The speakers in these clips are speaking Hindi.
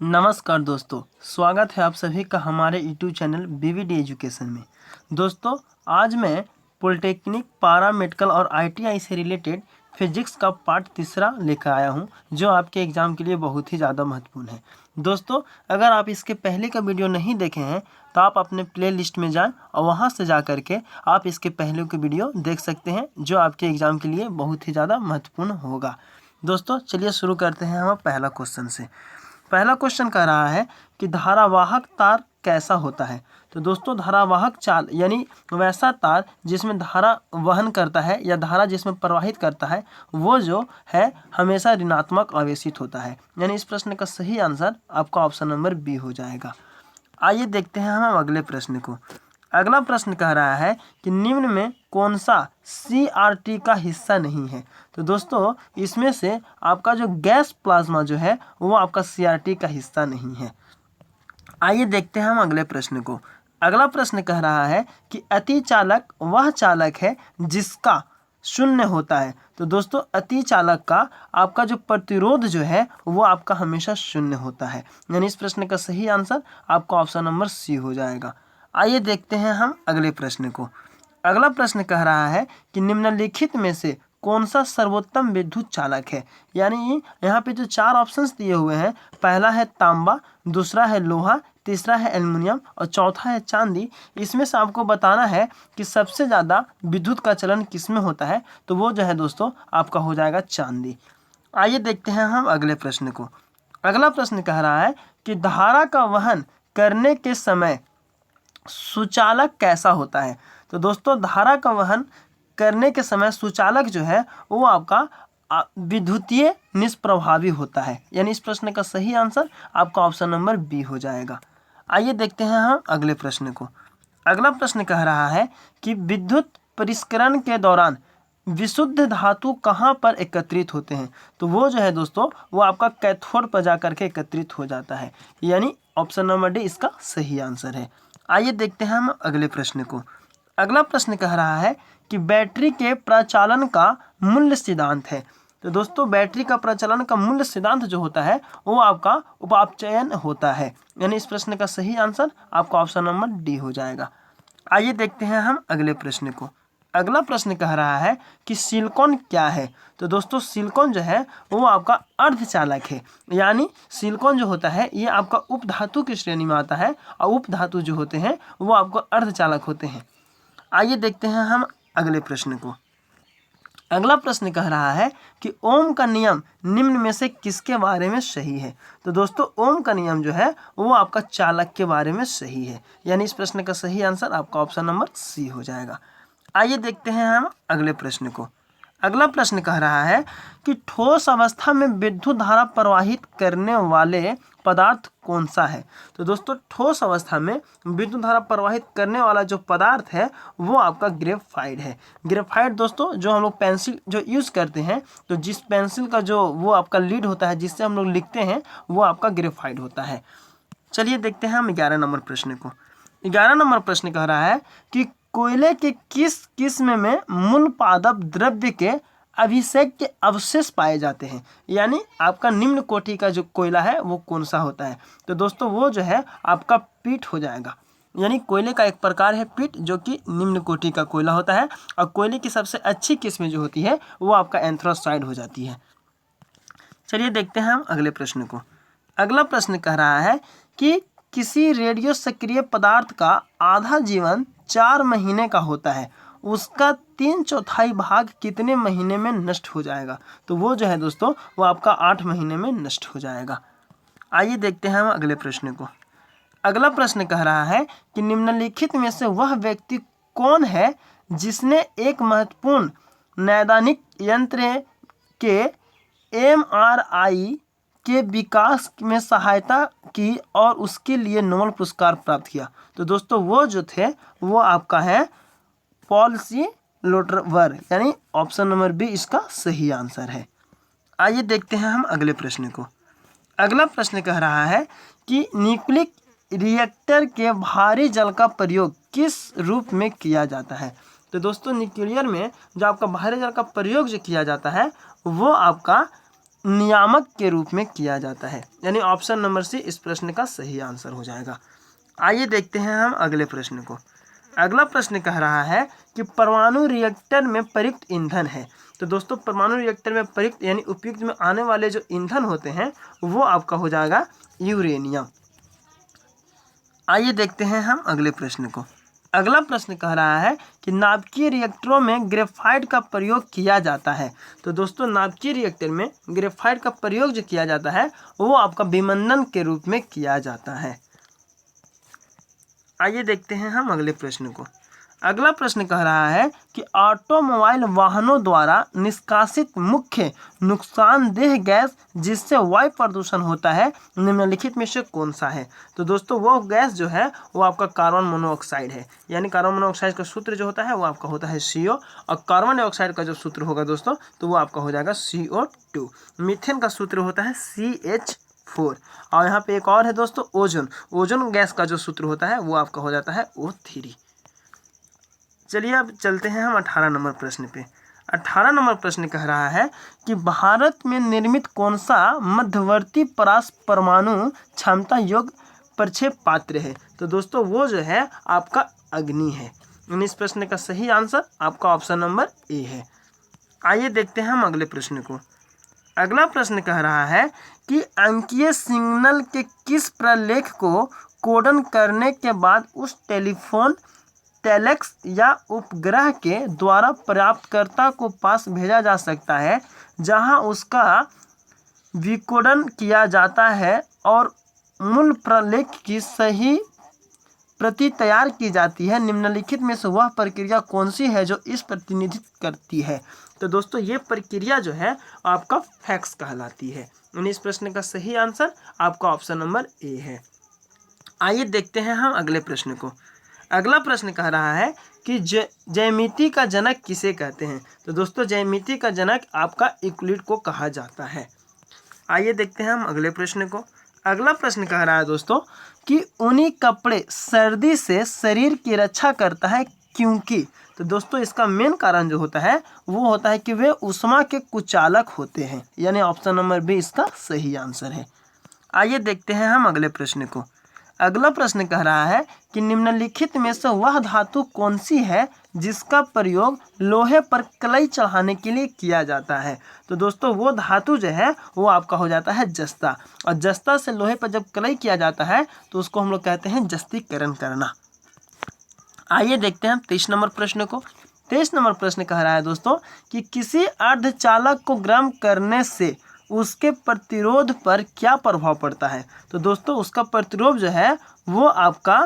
नमस्कार दोस्तों, स्वागत है आप सभी का हमारे यूट्यूब चैनल बीवीडी एजुकेशन में। दोस्तों, आज मैं पॉलिटेक्निक, पारा मेडिकल और आईटीआई से रिलेटेड फिजिक्स का पार्ट तीसरा लेकर आया हूं, जो आपके एग्ज़ाम के लिए बहुत ही ज़्यादा महत्वपूर्ण है। दोस्तों, अगर आप इसके पहले का वीडियो नहीं देखे हैं तो आप अपने प्ले लिस्ट में जाएँ और वहाँ से जा करके आप इसके पहले के वीडियो देख सकते हैं, जो आपके एग्ज़ाम के लिए बहुत ही ज़्यादा महत्वपूर्ण होगा। दोस्तों, चलिए शुरू करते हैं हम पहला क्वेश्चन से। पहला क्वेश्चन कह रहा है कि धारावाहक तार कैसा होता है। तो दोस्तों, धारावाहक चाल यानी वैसा तार जिसमें धारा वहन करता है या धारा जिसमें प्रवाहित करता है, वो जो है हमेशा ऋणात्मक आवेशित होता है। यानी इस प्रश्न का सही आंसर आपका ऑप्शन नंबर बी हो जाएगा। आइए देखते हैं हम अगले प्रश्न को। अगला प्रश्न कह रहा है कि निम्न में कौन सा CRT का हिस्सा नहीं है। तो दोस्तों, इसमें से आपका जो गैस प्लाज्मा जो है वो आपका CRT का हिस्सा नहीं है। आइए देखते हैं हम अगले प्रश्न को। अगला प्रश्न कह रहा है कि अतिचालक वह चालक है जिसका शून्य होता है। तो दोस्तों, अतिचालक का आपका जो प्रतिरोध जो है वो आपका हमेशा शून्य होता है। यानी इस प्रश्न का सही आंसर आपका ऑप्शन नंबर सी हो जाएगा। आइए देखते हैं हम अगले प्रश्न को। अगला प्रश्न कह रहा है कि निम्नलिखित में से कौन सा सर्वोत्तम विद्युत चालक है। यानी यहाँ पे जो चार ऑप्शंस दिए हुए हैं, पहला है तांबा, दूसरा है लोहा, तीसरा है एल्युमिनियम और चौथा है चांदी। इसमें से आपको बताना है कि सबसे ज़्यादा विद्युत का चलन किस में होता है। तो वो जो है दोस्तों आपका हो जाएगा चांदी। आइए देखते हैं हम अगले प्रश्न को। अगला प्रश्न कह रहा है कि धारा का वहन करने के समय सुचालक कैसा होता है। तो दोस्तों, धारा का वहन करने के समय सुचालक जो है वो आपका विद्युतीय निष्प्रभावी होता है। यानी इस प्रश्न का सही आंसर आपका ऑप्शन नंबर बी हो जाएगा। आइए देखते हैं हम अगले प्रश्न को। अगला प्रश्न कह रहा है कि विद्युत परिष्करण के दौरान विशुद्ध धातु कहाँ पर एकत्रित होते हैं। तो वो जो है दोस्तों वो आपका कैथोड पर जाकर के एकत्रित हो जाता है। यानी ऑप्शन नंबर डी इसका सही आंसर है। आइए देखते हैं हम अगले प्रश्न को। अगला प्रश्न कह रहा है कि बैटरी के प्रचालन का मूल्य सिद्धांत है। तो दोस्तों, बैटरी का प्रचलन का मूल्य सिद्धांत जो होता है वो आपका उपापचयन होता है। यानी इस प्रश्न का सही आंसर आपका ऑप्शन नंबर डी हो जाएगा। आइए देखते हैं हम अगले प्रश्न को। अगला प्रश्न कह रहा है कि सिलिकॉन क्या है। तो दोस्तों, सिलिकॉन जो है वो आपका अर्धचालक है। यानी सिलिकॉन जो होता है ये आपका उपधातु की श्रेणी में आता है और उपधातु जो होते हैं वो आपको अर्धचालक होते हैं। आइए देखते हैं हम अगले प्रश्न को। अगला प्रश्न कह रहा है कि ओम का नियम निम्न में से किसके बारे में सही है। तो दोस्तों, ओम का नियम जो है वो आपका चालक के बारे में सही है। यानी इस प्रश्न का सही आंसर आपका ऑप्शन नंबर सी हो जाएगा। आइए देखते हैं हम अगले प्रश्न को। अगला प्रश्न कह रहा है कि ठोस अवस्था में विद्युत धारा प्रवाहित करने वाले पदार्थ कौन सा है। तो दोस्तों, ठोस अवस्था में विद्युत धारा प्रवाहित करने वाला जो पदार्थ है वो आपका ग्रेफाइट है। ग्रेफाइट दोस्तों, जो हम लोग पेंसिल जो यूज़ करते हैं, तो जिस पेंसिल का जो वो आपका लीड होता है जिससे हम लोग लिखते हैं वो आपका ग्रेफाइट होता है। चलिए देखते हैं हम 11 नंबर प्रश्न को। 11 नंबर प्रश्न कह रहा है कि कोयले के किस किस्म में मूल पादप द्रव्य के अभिषेक के अवशेष पाए जाते हैं। यानी आपका निम्न कोटि का जो कोयला है वो कौन सा होता है। तो दोस्तों, वो जो है आपका पीट हो जाएगा। यानी कोयले का एक प्रकार है पीट, जो कि निम्न कोटि का कोयला होता है। और कोयले की सबसे अच्छी किस्म जो होती है वो आपका एंथ्रासाइड हो जाती है। चलिए देखते हैं हम अगले प्रश्न को। अगला प्रश्न कह रहा है कि किसी रेडियो सक्रिय पदार्थ का आधा जीवन 4 महीने का होता है, उसका 3/4 भाग कितने महीने में नष्ट हो जाएगा। तो वो जो है दोस्तों वो आपका 8 महीने में नष्ट हो जाएगा। आइए देखते हैं हम अगले प्रश्न को। अगला प्रश्न कह रहा है कि निम्नलिखित में से वह व्यक्ति कौन है जिसने एक महत्वपूर्ण नैदानिक यंत्र के MRI के विकास में सहायता की और उसके लिए नोबेल पुरस्कार प्राप्त किया। तो दोस्तों, वो जो थे वो आपका है पॉल सी लोटरवर। यानी ऑप्शन नंबर बी इसका सही आंसर है। आइए देखते हैं हम अगले प्रश्न को। अगला प्रश्न कह रहा है कि न्यूक्लिक रिएक्टर के भारी जल का प्रयोग किस रूप में किया जाता है। तो दोस्तों, न्यूक्लियर में जो आपका भारी जल का प्रयोग जो किया जाता है वो आपका नियामक के रूप में किया जाता है। यानी ऑप्शन नंबर सी इस प्रश्न का सही आंसर हो जाएगा। आइए देखते हैं हम अगले प्रश्न को। अगला प्रश्न कह रहा है कि परमाणु रिएक्टर में प्रयुक्त ईंधन है। तो दोस्तों परमाणु रिएक्टर में प्रयुक्त यानी उपयुक्त में आने वाले जो ईंधन होते हैं वो आपका हो जाएगा यूरेनियम। आइए देखते हैं हम अगले प्रश्न को। अगला प्रश्न कह रहा है कि नाभिकीय रिएक्टरों में ग्रेफाइट का प्रयोग किया जाता है। तो दोस्तों नाभिकीय रिएक्टर में ग्रेफाइट का प्रयोग जो किया जाता है वो आपका विमंडन के रूप में किया जाता है। आइए देखते हैं हम अगले प्रश्न को। अगला प्रश्न कह रहा है कि ऑटोमोबाइल वाहनों द्वारा निष्कासित मुख्य नुकसानदेह गैस जिससे वायु प्रदूषण होता है निम्नलिखित में से कौन सा है। तो दोस्तों वो गैस जो है वो आपका कार्बन मोनोऑक्साइड है। यानी कार्बन मोनोऑक्साइड का सूत्र जो होता है वो आपका होता है CO, और कार्बन डाइऑक्साइड का जो सूत्र होगा दोस्तों तो वो आपका हो जाएगा CO2। मीथेन का सूत्र होता है CH4, और यहाँ पे एक और है दोस्तों ओजोन। ओजोन गैस का जो सूत्र होता है वो आपका हो जाता है O3। चलिए अब चलते हैं हम 18 नंबर प्रश्न पे। 18 नंबर प्रश्न कह रहा है कि भारत में निर्मित कौन सा मध्यवर्ती परास परमाणु क्षमता योग्य प्रक्षेप पात्र है। तो दोस्तों वो जो है आपका अग्नि है। इस प्रश्न का सही आंसर आपका ऑप्शन नंबर ए है। आइए देखते हैं हम अगले प्रश्न को। अगला प्रश्न कह रहा है कि अंकीय सिग्नल के किस प्रलेख को कोडन करने के बाद उस टेलीफोन टेलेक्स या उपग्रह के द्वारा प्राप्तकर्ता को पास भेजा जा सकता है जहां उसका विकोडन किया जाता है और मूल प्रलेख की सही प्रति तैयार की जाती है। निम्नलिखित में से वह प्रक्रिया कौन सी है जो इस प्रतिनिधित्व करती है। तो दोस्तों ये प्रक्रिया जो है आपका फैक्स कहलाती है। इस प्रश्न का सही आंसर आपका ऑप्शन नंबर ए है। आइए देखते हैं हम अगले प्रश्न को। अगला प्रश्न कह रहा है कि ज्यामिति का जनक किसे कहते हैं। तो दोस्तों ज्यामिति का जनक आपका यूक्लिड को कहा जाता है। आइए देखते हैं हम अगले प्रश्न को। अगला प्रश्न कह रहा है दोस्तों कि ऊनी कपड़े सर्दी से शरीर की रक्षा करता है क्योंकि। तो दोस्तों इसका मेन कारण जो होता है वो होता है कि वे ऊष्मा के कुचालक होते हैं। यानी ऑप्शन नंबर बी इसका सही आंसर है। आइए देखते हैं हम अगले प्रश्न को। अगला प्रश्न कह रहा है कि निम्नलिखित में से वह धातु कौन सी है जिसका प्रयोग लोहे पर कलई चढ़ाने के लिए किया जाता है। तो दोस्तों वो धातु जो है वो आपका हो जाता है जस्ता, और जस्ता से लोहे पर जब कलई किया जाता है तो उसको हम लोग कहते हैं जस्तीकरण करना। आइए देखते हैं 23 नंबर प्रश्न को। 23 नंबर प्रश्न कह रहा है दोस्तों कि किसी अर्धचालक को गर्म करने से उसके प्रतिरोध पर क्या प्रभाव पड़ता है। तो दोस्तों उसका प्रतिरोध जो है वो आपका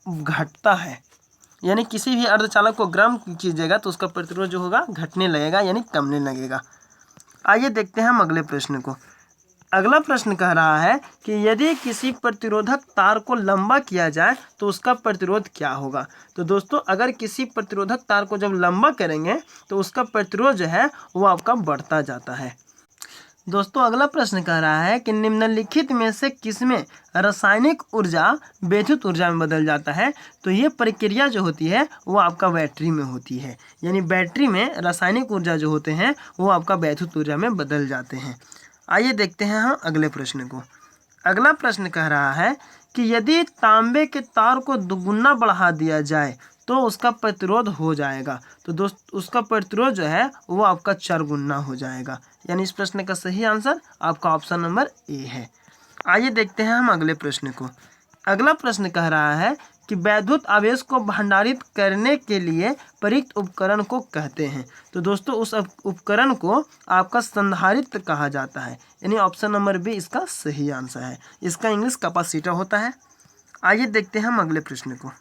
घटता है। यानी किसी भी अर्धचालक को गर्म कीजिएगा तो उसका प्रतिरोध जो होगा घटने लगेगा यानी कमने लगेगा। आइए देखते हैं हम अगले प्रश्न को। अगला प्रश्न कह रहा है कि यदि किसी प्रतिरोधक तार को लंबा किया जाए तो उसका प्रतिरोध क्या होगा। तो दोस्तों अगर किसी प्रतिरोधक तार को जब लंबा करेंगे तो उसका प्रतिरोध जो है वो आपका बढ़ता जाता है। दोस्तों अगला प्रश्न कह रहा है कि निम्नलिखित में से किसमें रासायनिक ऊर्जा वैद्युत ऊर्जा में बदल जाता है। तो ये प्रक्रिया जो होती है वो आपका बैटरी में होती है। यानी बैटरी में रासायनिक ऊर्जा जो होते हैं वो आपका वैद्युत ऊर्जा में बदल जाते हैं। आइए देखते हैं हम अगले प्रश्न को। अगला प्रश्न कह रहा है कि यदि तांबे के तार को दुगुना बढ़ा दिया जाए तो उसका प्रतिरोध हो जाएगा। तो दोस्त उसका प्रतिरोध जो है वो आपका 4 गुना हो जाएगा। यानी इस प्रश्न का सही आंसर आपका ऑप्शन नंबर ए है। आइए देखते हैं हम अगले प्रश्न को। अगला प्रश्न कह रहा है कि वैद्युत आवेश को भंडारित करने के लिए प्रयुक्त उपकरण को कहते हैं। तो दोस्तों उस उपकरण को आपका संधारित्र कहा जाता है। यानी ऑप्शन नंबर बी इसका सही आंसर है। इसका इंग्लिश कैपेसिटर होता है। आइए देखते हैं हम अगले प्रश्न को।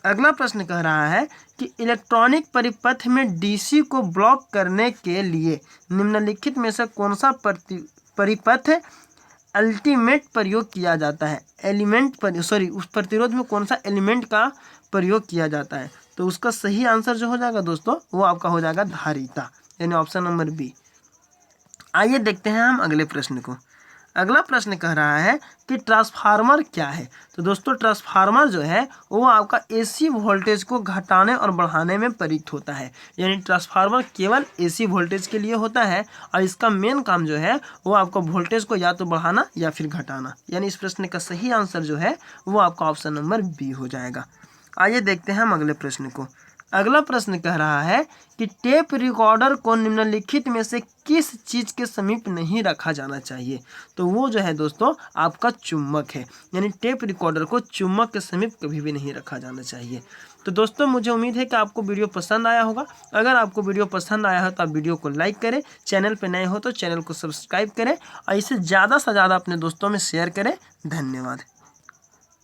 अगला प्रश्न कह रहा है कि इलेक्ट्रॉनिक परिपथ में डीसी को ब्लॉक करने के लिए निम्नलिखित में से कौन सा परिपथ अल्टीमेट प्रयोग किया जाता है। उस प्रतिरोध में कौन सा एलिमेंट का प्रयोग किया जाता है। तो उसका सही आंसर जो हो जाएगा दोस्तों वो आपका हो जाएगा धारिता। यानी ऑप्शन नंबर बी। आइए देखते हैं हम अगले प्रश्न को। अगला प्रश्न कह रहा है कि ट्रांसफार्मर क्या है। तो दोस्तों ट्रांसफार्मर जो है वो आपका एसी वोल्टेज को घटाने और बढ़ाने में प्रयुक्त होता है। यानी ट्रांसफार्मर केवल एसी वोल्टेज के लिए होता है और इसका मेन काम जो है वो आपका वोल्टेज को या तो बढ़ाना या फिर घटाना। यानी इस प्रश्न का सही आंसर जो है वो आपका ऑप्शन नंबर बी हो जाएगा। आइए देखते हैं हम अगले प्रश्न को। अगला प्रश्न कह रहा है कि टेप रिकॉर्डर को निम्नलिखित में से किस चीज़ के समीप नहीं रखा जाना चाहिए। तो वो जो है दोस्तों आपका चुम्बक है। यानी टेप रिकॉर्डर को चुम्बक के समीप कभी भी नहीं रखा जाना चाहिए। तो दोस्तों मुझे उम्मीद है कि आपको वीडियो पसंद आया होगा। अगर आपको वीडियो पसंद आया हो तो आप वीडियो को लाइक करें, चैनल पर नए हो तो चैनल को सब्सक्राइब करें और इसे ज़्यादा से ज़्यादा अपने दोस्तों में शेयर करें। धन्यवाद।